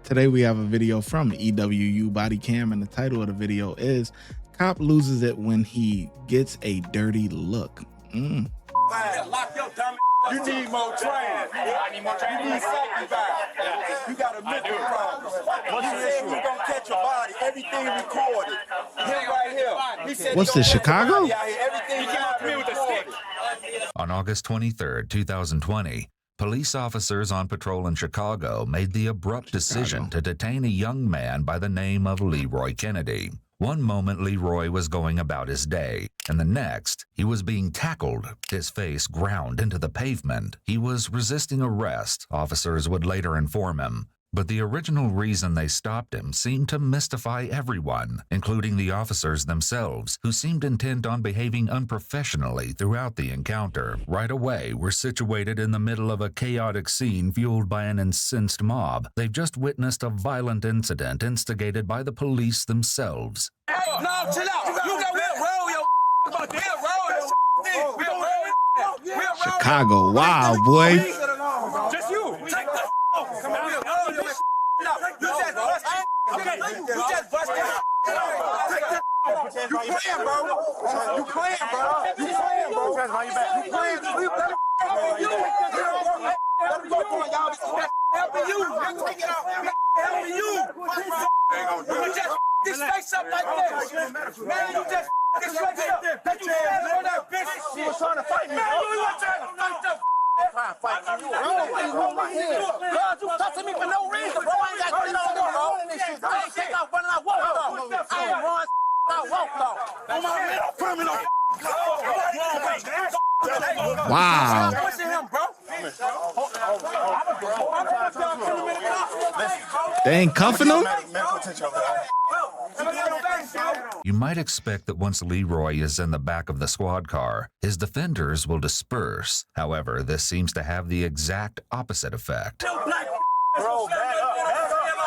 Today we have a video from EWU Body Cam, and the title of the video is "Cop Loses It When He Gets a Dirty Look." Man, lock your dumb. You need more training. I need more training. You need safety back. Yeah. You got a mental problem. He said we're gonna catch your body. Everything recorded. Him right here. He said What's this, Chicago? Everything recorded. On August 23, 2020, police officers on patrol in Chicago made the abrupt decision to detain a young man by the name of Leroy Kennedy. One moment Leroy was going about his day, and the next, he was being tackled, his face ground into the pavement. He was resisting arrest, officers would later inform him. But the original reason they stopped him seemed to mystify everyone, including the officers themselves, who seemed intent on behaving unprofessionally throughout the encounter. Right away, we're situated in the middle of a chaotic scene fueled by an incensed mob. They've just witnessed a violent incident instigated by the police themselves. Hey, no, chill out. You got roll your about there, Chicago, wow, boy. Just you. Take the come on. You just bust. Okay, you just bust. You playing, bro. You playing, bro. You playing, bro. You playing. Let me go for y'all. Helping you. Take it out. Helping you. You just this face up like this. Man, you just this face up. That you had on that bitch. She was trying to fight me. Man, you was trying to fight the trying to fight you. I don't know why you hold my hand. God, you touching me for no reason, bro. I ain't got shit on you, bro. I ain't take off running. I walked off. I ain't run. I walked off. On my man, I'm firming on. Wow. Pushing him, bro. They ain't cuffing him? You might expect that once Leroy is in the back of the squad car, his defenders will disperse. However, this seems to have the exact opposite effect. Bro, back up.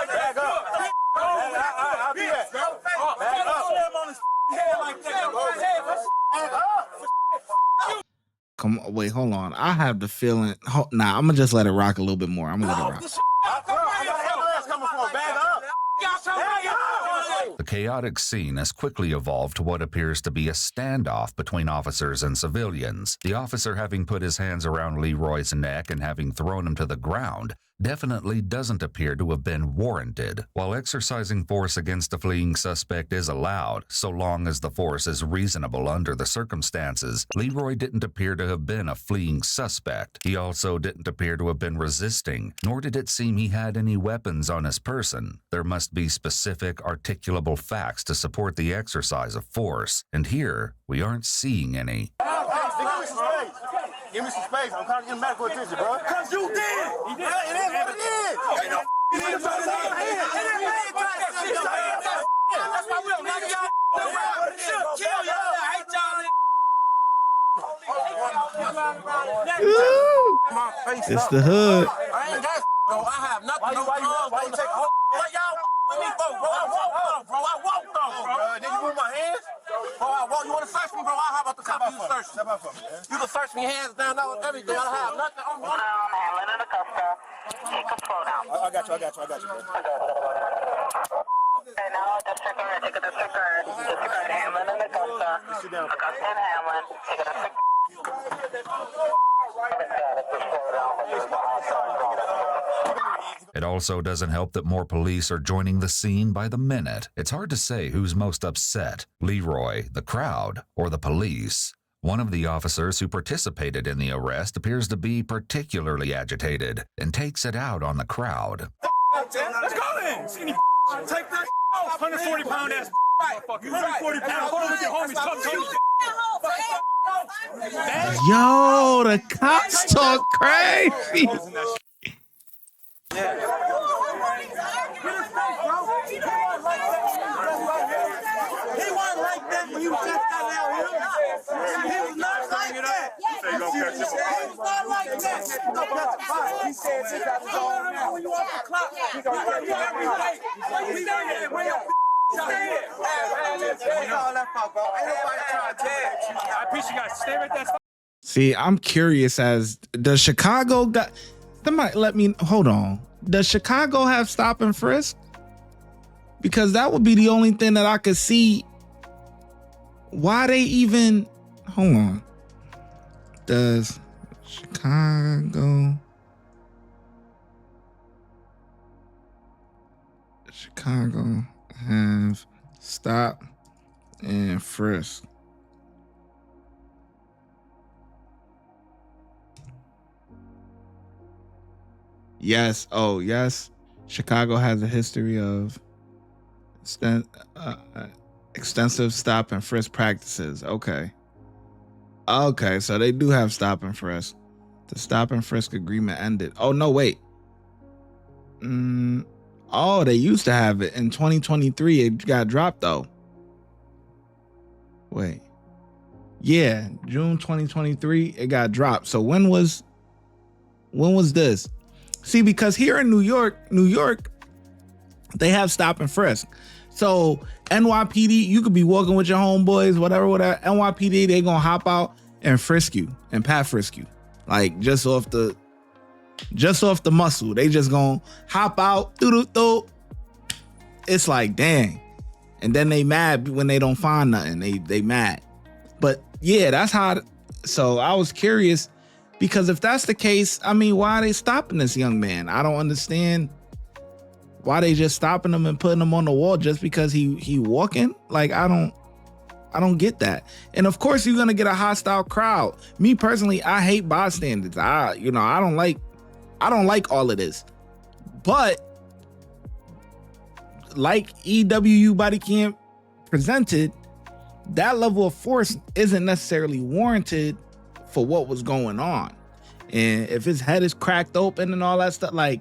Back up. I'll be back. Back up. Come on, wait, hold on. I have the feeling. Nah, I'm gonna just let it rock a little bit more. I'm gonna let it rock. The chaotic scene has quickly evolved to what appears to be a standoff between officers and civilians. The officer, having put his hands around Leroy's neck and having thrown him to the ground, definitely doesn't appear to have been warranted. While exercising force against a fleeing suspect is allowed, so long as the force is reasonable under the circumstances, Leroy didn't appear to have been a fleeing suspect. He also didn't appear to have been resisting, nor did it seem he had any weapons on his person. There must be specific, articulable facts to support the exercise of force, and here we aren't seeing any. Give me some space. I'm trying to get medical attention, bro. Because you did. It is what it is. Ain't no that's why we don't like y'all. Kill y'all. I hate y'all. It's the hood. I ain't got bro. I have nothing. Why you take a what y'all with me, bro? I walked off, bro. Did you move my hands? Bro, you want to search me, bro? How about the cop you search me? You can search me hands down, everything. I have nothing. I'm handling in the cuff. Take control now. I got you. Okay, now district guard, take a district guard. District guard handling in the cuff. Sit down. Cuff and handling. Take a district It also doesn't help that more police are joining the scene by the minute. It's hard to say who's most upset, Leroy, the crowd, or the police. One of the officers who participated in the arrest appears to be particularly agitated and takes it out on the crowd. Let's go then! Take that 140-pound ass motherfucker. 140 pounds. Hold on with your homies. Yo, the cops talk crazy. He wasn't like that when you checked that out here. He was not like that. He was not like that. He said he got his own now. When you off the clock, he gonna get you every day. Why you saying that? I appreciate you guys. Stay right there. See, I'm curious as does Chicago got. They might let me hold on. does Chicago have stop and frisk? Because that would be the only thing that I could see why they even, hold on. Does Chicago have stop and frisk? Yes. Oh, yes. Chicago has a history of extensive stop and frisk practices. Okay. Okay, so they do have stop and frisk. The stop and frisk agreement ended. Oh, no, wait. Oh, they used to have it. In 2023, it got dropped, though. Wait. Yeah, June 2023, it got dropped. So when was this? See, because here in New York, they have stop and frisk. So NYPD, you could be walking with your homeboys, whatever. NYPD, they gonna hop out and frisk you and pat frisk you, like just off the muscle. They just gonna hop out, It's like, dang. And then they mad when they don't find nothing. They mad. But yeah, that's how. So I was curious, because if that's the case, I mean, why are they stopping this young man? I don't understand why they just stopping him and putting him on the wall just because he walking. Like, I don't get that. And of course you're gonna get a hostile crowd. Me personally, I hate bystanders. I don't like all of this. But like EWU body cam presented, that level of force isn't necessarily warranted for what was going on. And if his head is cracked open and all that stuff, like,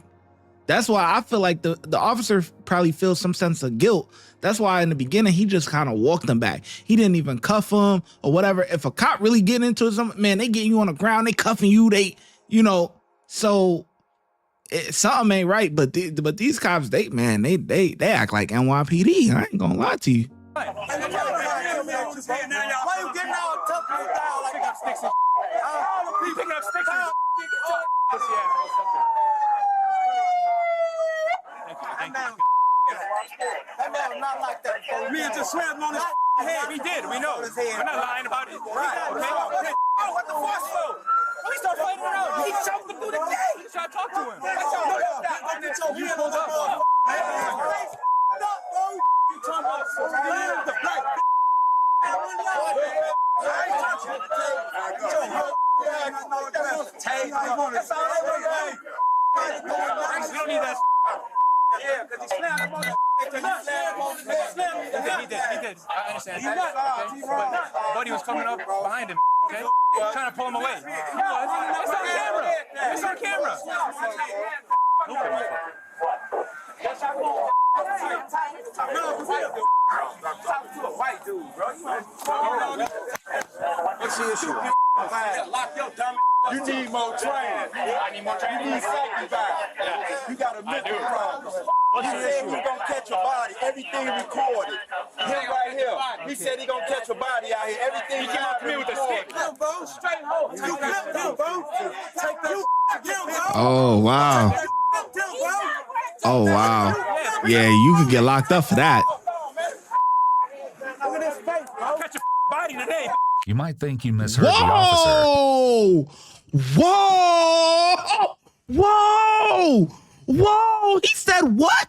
that's why I feel like the officer probably feels some sense of guilt. That's why in the beginning, he just kind of walked him back. He didn't even cuff him or whatever. If a cop really get into something, man, they getting you on the ground, they cuffing you, so something ain't right. But these cops, they act like NYPD. I ain't gonna lie to you. Why you getting all tough and down like that? Sticks and you picking up sticks and that man was not like that. Me and just slammed on his head. We did. We know. We're not lying about it. Right. Okay. What the fuck for? He started fighting around. He choked him through the gate. He tried to talk to him. You pulled up. You talking about the black. We don't need that. Yeah, because he slammed him on the He did. I understand. But he was coming up behind him, okay? Trying to pull him away. It's on camera. Talking to a white dude, bro. What's the issue? Lock your dumb. You need more training. I need more training. You need safety back. You got a mental problem. He said he gonna catch a body. Everything recorded. Him right here. He said he gonna catch a body out here. Everything he came up to me with a stick. Straight home. You flipped him, bro. Oh wow. Oh wow. Yeah, you could get locked up for that. Catch a body today. You might think you misheard the officer. Whoa! He said what?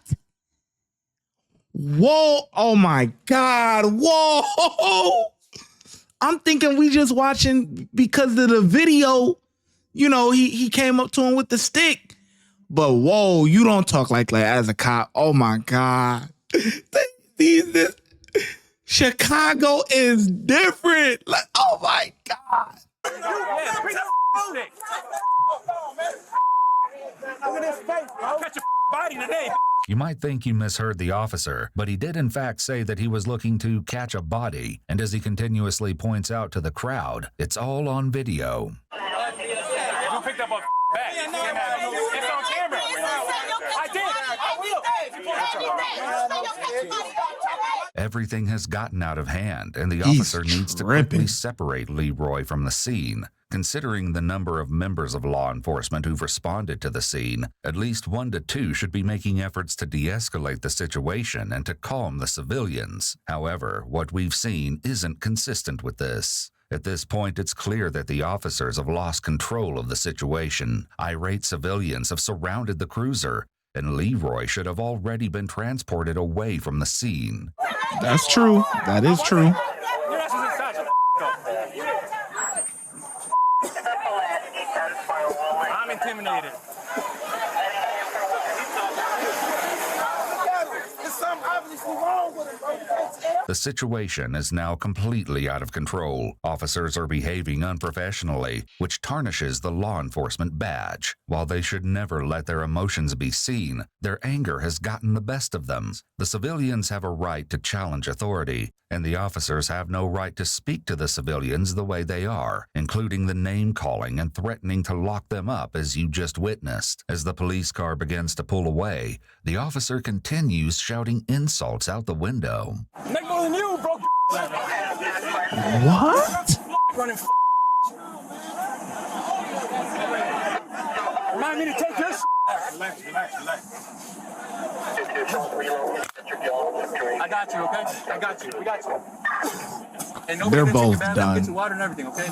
Whoa! Oh my God! Whoa! I'm thinking we just watching because of the video. He came up to him with the stick. But whoa, you don't talk like that as a cop. Oh my God! Chicago is different. Like, oh my God! Catch a body today. You might think you misheard the officer, but he did in fact say that he was looking to catch a body. And as he continuously points out to the crowd, it's all on video. You picked up a bag. It's on camera. I did. Everything has gotten out of hand, and the officer needs to quickly separate Leroy from the scene. Considering the number of members of law enforcement who've responded to the scene, at least 1 to 2 should be making efforts to de-escalate the situation and to calm the civilians. However, what we've seen isn't consistent with this. At this point, it's clear that the officers have lost control of the situation. Irate civilians have surrounded the cruiser, and Leroy should have already been transported away from the scene. That's true. That is true. I'm intimidated. There's something obviously wrong with it, bro. The situation is now completely out of control. Officers are behaving unprofessionally, which tarnishes the law enforcement badge. While they should never let their emotions be seen, their anger has gotten the best of them. The civilians have a right to challenge authority, and the officers have no right to speak to the civilians the way they are, including the name-calling and threatening to lock them up as you just witnessed. As the police car begins to pull away, the officer continues shouting insults out the window. Make more than you, bro. What? Running. Remind me to take this. Relax. I got you, okay? I got you. We got you. And They're both done. Get you water and everything, okay?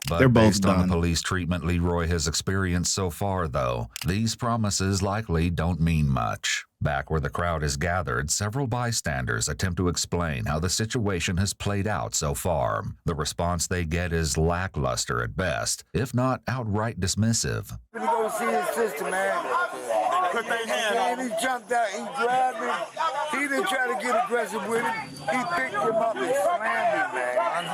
But They're both based on done. the police treatment Leroy has experienced so far, though, these promises likely don't mean much. Back where the crowd is gathered, several bystanders attempt to explain how the situation has played out so far. The response they get is lackluster at best, if not outright dismissive. When you go see his sister, man, Put their hand on and he jumped out, he grabbed him. He didn't try to get aggressive with him. He picked him up and slammed him, man,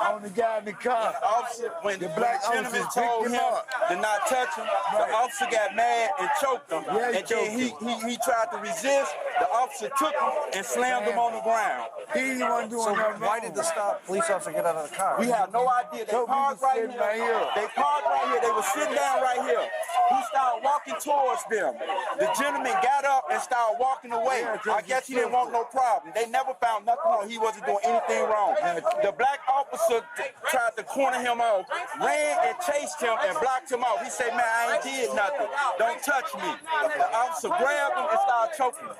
on the guy in the car. The officer, when The black the gentleman officer told picked him him up. to not touch him, Right. the officer got mad and choked him. Yeah, he and then choked he tried to resist. The officer took him and slammed him on the ground. He wasn't doing nothing Why wrong. did the police officer get out of the car? We have no idea. They So we parked was right sitting here. right here. They parked right here. They were sitting down right here. He started walking towards them. The gentleman got up and started walking away. I guess he didn't want no problem. They never found nothing on. He wasn't doing anything wrong. The black officer tried to corner him off, ran and chased him and blocked him off. He said, "Man, I ain't did nothing. Don't touch me." The officer grabbed him and started choking him.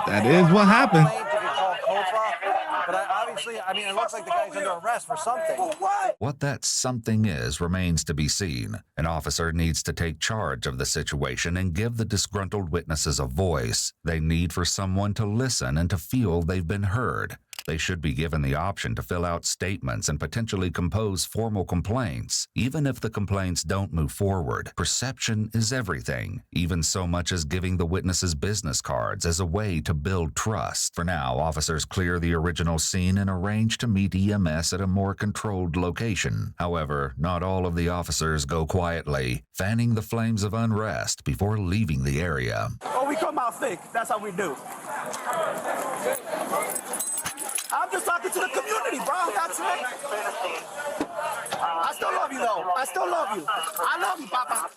That is what happened. But obviously, I mean, it looks like the guy's under arrest for something. What that something is remains to be seen. An officer needs to take charge of the situation and give the disgruntled witnesses a voice. They need for someone to listen and to feel they've been heard. They should be given the option to fill out statements and potentially compose formal complaints. Even if the complaints don't move forward, perception is everything, even so much as giving the witnesses business cards as a way to build trust. For now, officers clear the original scene and arrange to meet EMS at a more controlled location. However, not all of the officers go quietly, fanning the flames of unrest before leaving the area. Oh, we come out thick. That's how we do. I'm just talking to the community, bro. That's it. I still love you, though. I still love you. I love you, Papa.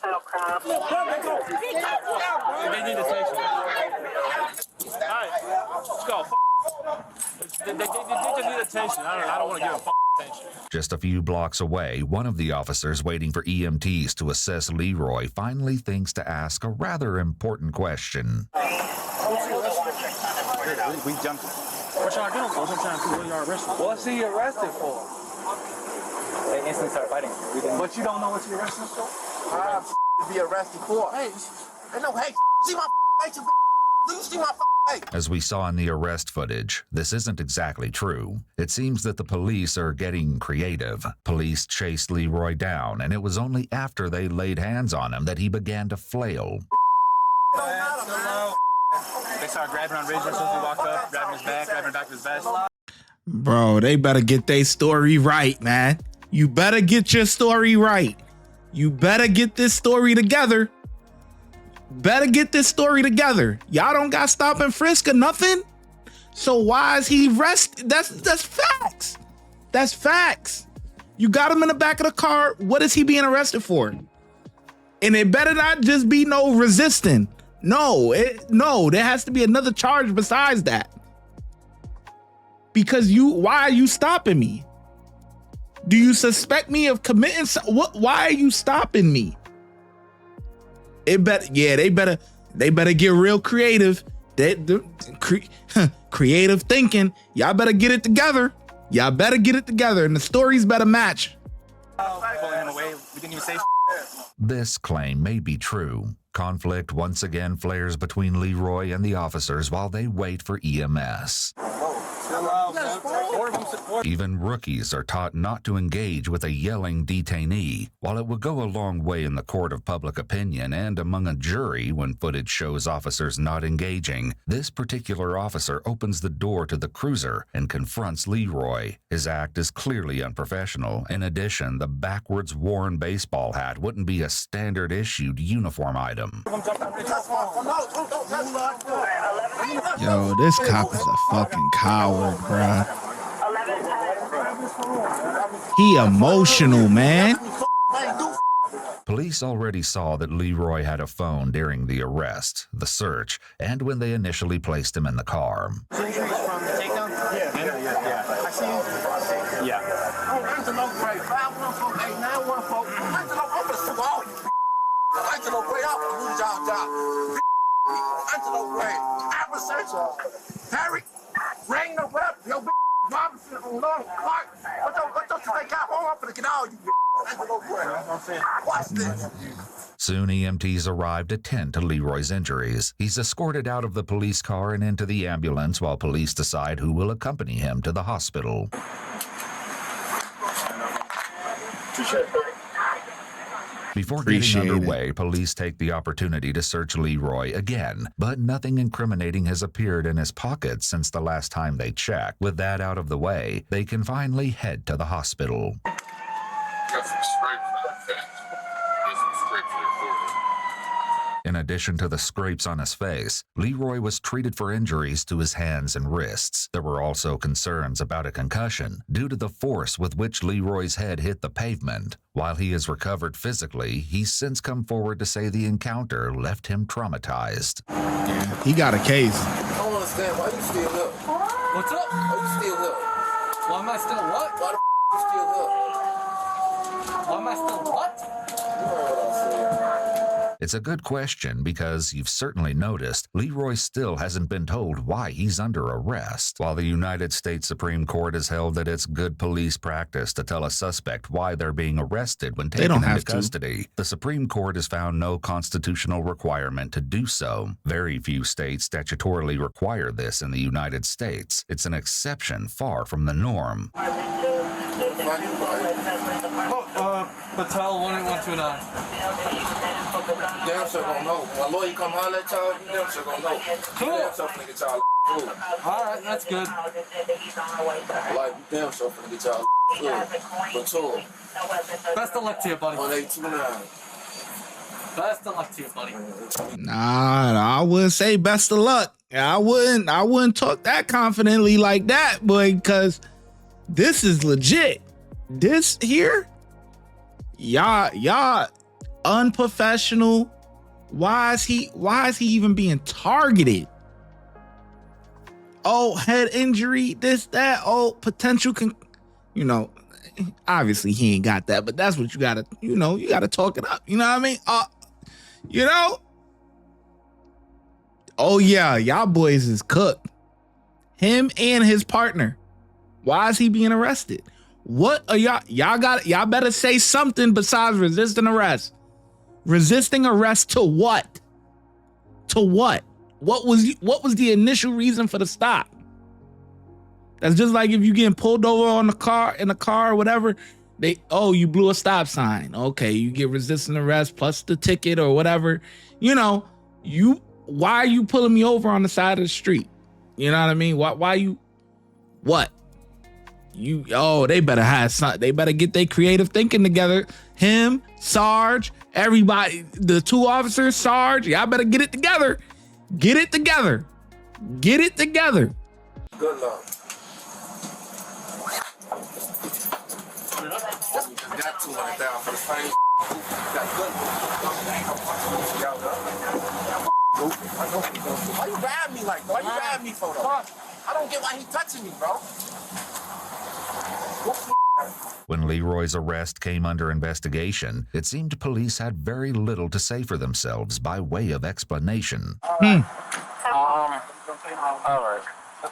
They need attention. All right, let's go. They just need attention. I don't want to give them attention. Just a few blocks away, one of the officers waiting for EMTs to assess Leroy finally thinks to ask a rather important question. We jumped. What y'all doing? I'm trying to see what y'all arrested for. What's he arrested for? They instantly started fighting. But you don't know what you're arrested for? I be arrested for. Hey, no, hey, see my face, you do you see my face? As we saw in the arrest footage, this isn't exactly true. It seems that the police are getting creative. Police chased Leroy down, and it was only after they laid hands on him that he began to flail. They started grabbing on Ridge as soon as we walked up, grabbing his back, grabbing the back of his vest. Bro, they better get their story right, man. You better get your story right. You better get this story together. Better get this story together. Y'all don't got stop and frisk or nothing. So why is he arrested? That's facts. That's facts. You got him in the back of the car. What is he being arrested for? And it better not just be no resisting. No, there has to be another charge besides that. Because why are you stopping me? Do you suspect me of committing why are you stopping me? They better get real creative. Creative thinking. Y'all better get it together. Y'all better get it together, and the stories better match. This claim may be true. Conflict once again flares between Leroy and the officers while they wait for EMS. Even rookies are taught not to engage with a yelling detainee. While it would go a long way in the court of public opinion and among a jury when footage shows officers not engaging, this particular officer opens the door to the cruiser and confronts Leroy. His act is clearly unprofessional. In addition, the backwards worn baseball hat wouldn't be a standard issued uniform item. Yo, this cop is a fucking coward, bruh. He emotional, man. Police already saw that Leroy had a phone during the arrest, the search, and when they initially placed him in the car. Harry, ring the rep, yo, Robinson on long clock. What don't you think I want to get all you? Watch this. Soon EMTs arrive to tend to Leroy's injuries. He's escorted out of the police car and into the ambulance while police decide who will accompany him to the hospital. Before getting underway, police take the opportunity to search Leroy again, but nothing incriminating has appeared in his pockets since the last time they checked. With that out of the way, they can finally head to the hospital. Got some scrapes on the face. There's some scrapes on your forehead. In addition to the scrapes on his face, Leroy was treated for injuries to his hands and wrists. There were also concerns about a concussion due to the force with which Leroy's head hit the pavement. While he has recovered physically, he's since come forward to say the encounter left him traumatized. Yeah, he got a case. I don't understand why you still up. What's up? Why you still up? Why am I still what? Why the you still up? Why am I still what? You heard what I said. It's a good question because you've certainly noticed Leroy still hasn't been told why he's under arrest. While the United States Supreme Court has held that it's good police practice to tell a suspect why they're being arrested when taken into custody, the Supreme Court has found no constitutional requirement to do so. Very few states statutorily require this in the United States. It's an exception far from the norm. Patel 18129. Damn sure gonna know. When lawyer come holler at y'all, you damn sure gonna know. Cool. Damn sure finna get y'all food. Alright, that's good. Like, you damn sure finna get y'all food. Patrol. Best of luck to you, buddy. 1829. Best of luck to you, buddy. Nah, I wouldn't say best of luck. I wouldn't talk that confidently like that, boy, because this is legit. This here, y'all unprofessional. Why is he even being targeted? Oh, head injury, this, that, oh, potential obviously he ain't got that, but that's what you gotta, you gotta talk it up. You know what I mean? Oh yeah, y'all boys is cooked. Him and his partner. Why is he being arrested? What are y'all better say something besides resisting arrest. Resisting arrest to what? To what? What was the initial reason for the stop? That's just like if you getting pulled over in a car or whatever, you blew a stop sign. Okay, you get resisting arrest plus the ticket or whatever. Why are you pulling me over on the side of the street? You know what I mean? Why you what? They better have something. They better get their creative thinking together. Him, Sarge, everybody, the two officers, Sarge, y'all better get it together. Get it together. Get it together. Good luck. Got 200,000 for the same. Got good. Why you riding me like that? Why you riding me for though? I don't get why he touching me, bro. When Leroy's arrest came under investigation, it seemed police had very little to say for themselves by way of explanation. All right.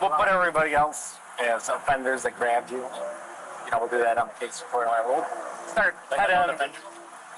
We'll put everybody else as offenders that grabbed you. You know, we'll do that on the case report. We'll start head on.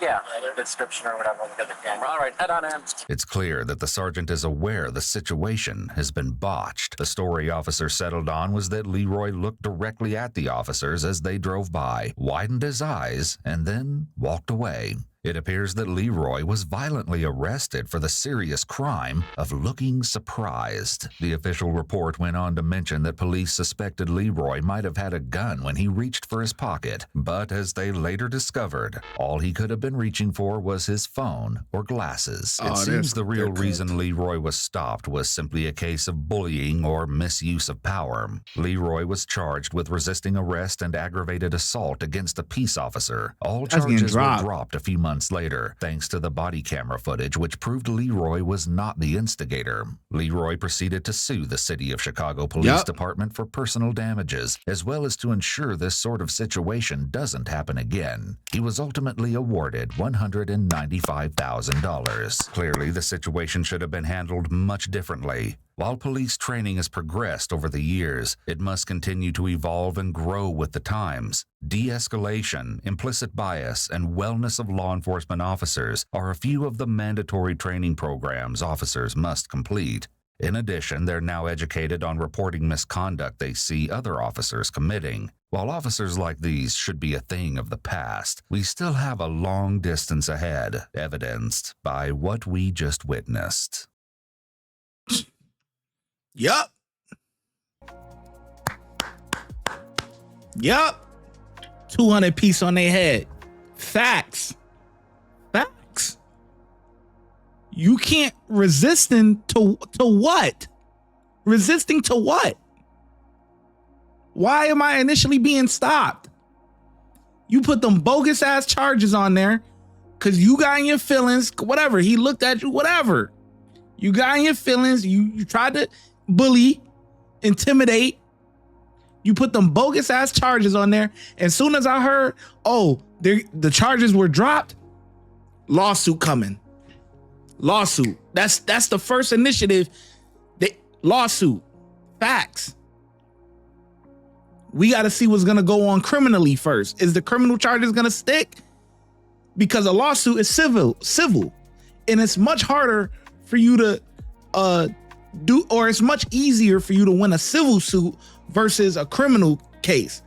Yeah, description or whatever. We'll get the camera. All right, head on in. It's clear that the sergeant is aware the situation has been botched. The story officer settled on was that Leroy looked directly at the officers as they drove by, widened his eyes, and then walked away. It appears that Leroy was violently arrested for the serious crime of looking surprised. The official report went on to mention that police suspected Leroy might have had a gun when he reached for his pocket, but as they later discovered, all he could have been reaching for was his phone or glasses. It seems the real reason Leroy was stopped was simply a case of bullying or misuse of power. Leroy was charged with resisting arrest and aggravated assault against a peace officer. All charges were dropped a few months later, thanks to the body camera footage which proved Leroy was not the instigator. Leroy proceeded to sue the City of Chicago Police Department for personal damages, as well as to ensure this sort of situation doesn't happen again. He was ultimately awarded $195,000. Clearly, the situation should have been handled much differently. While police training has progressed over the years, it must continue to evolve and grow with the times. De-escalation, implicit bias, and wellness of law enforcement officers are a few of the mandatory training programs officers must complete. In addition, they're now educated on reporting misconduct they see other officers committing. While officers like these should be a thing of the past, we still have a long distance ahead, evidenced by what we just witnessed. Yup. 200 piece on their head. Facts. You can't resisting to what? Resisting to what? Why am I initially being stopped? You put them bogus ass charges on there because you got in your feelings, whatever. He looked at you, whatever. You got in your feelings. You tried to bully, intimidate. You put them bogus ass charges on there. As soon as I heard, the charges were dropped, lawsuit coming. Lawsuit. That's the first initiative. Lawsuit. Facts. We got to see what's going to go on criminally first. Is the criminal charges going to stick? Because a lawsuit is civil. And it's much harder for you to it's much easier for you to win a civil suit versus a criminal case.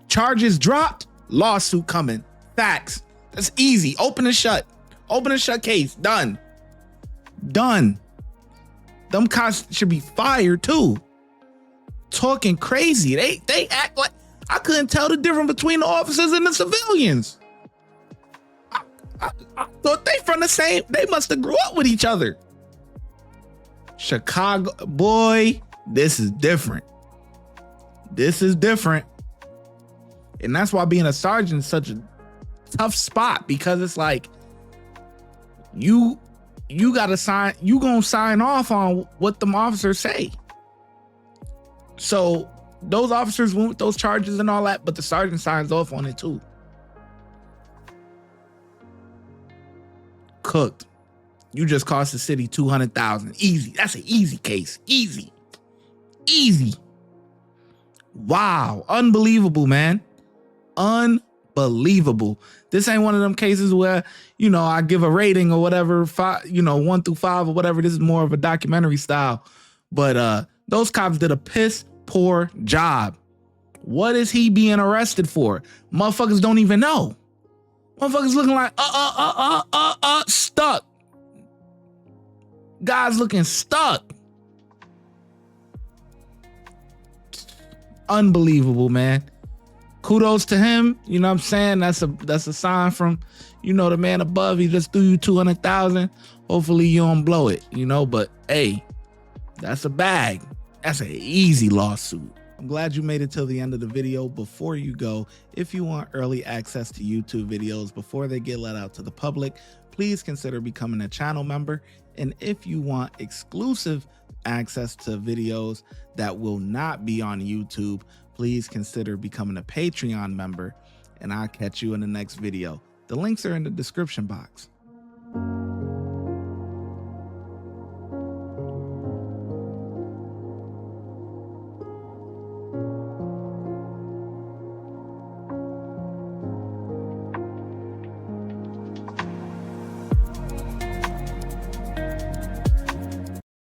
Charges dropped, lawsuit coming. Facts. That's easy. Open and shut case. Done. Them cops should be fired too. Talking crazy. They act like I couldn't tell the difference between the officers and the civilians. I thought they from the same. They must have grew up with each other. Chicago, boy, this is different. And that's why being a sergeant is such a tough spot, because it's like you gotta sign, you gonna sign off on what them officers say. So those officers went with those charges and all that, but the sergeant signs off on it too. Cooked. You just cost the city $200,000. Easy. That's an easy case. Easy. Wow. Unbelievable, man. Unbelievable. This ain't one of them cases where, I give a rating or whatever, 1 through 5 or whatever. This is more of a documentary style. But those cops did a piss poor job. What is he being arrested for? Motherfuckers don't even know. Motherfuckers looking like stuck. Guys looking stuck. Unbelievable, man. Kudos to him. You know what I'm saying? That's a sign from, the man above. He just threw you $200,000. Hopefully you don't blow it, but hey, that's a bag. That's an easy lawsuit. I'm glad you made it till the end of the video. Before you go, if you want early access to YouTube videos before they get let out to the public, please consider becoming a channel member. And if you want exclusive access to videos that will not be on YouTube, please consider becoming a Patreon member, and I'll catch you in the next video. The links are in the description box.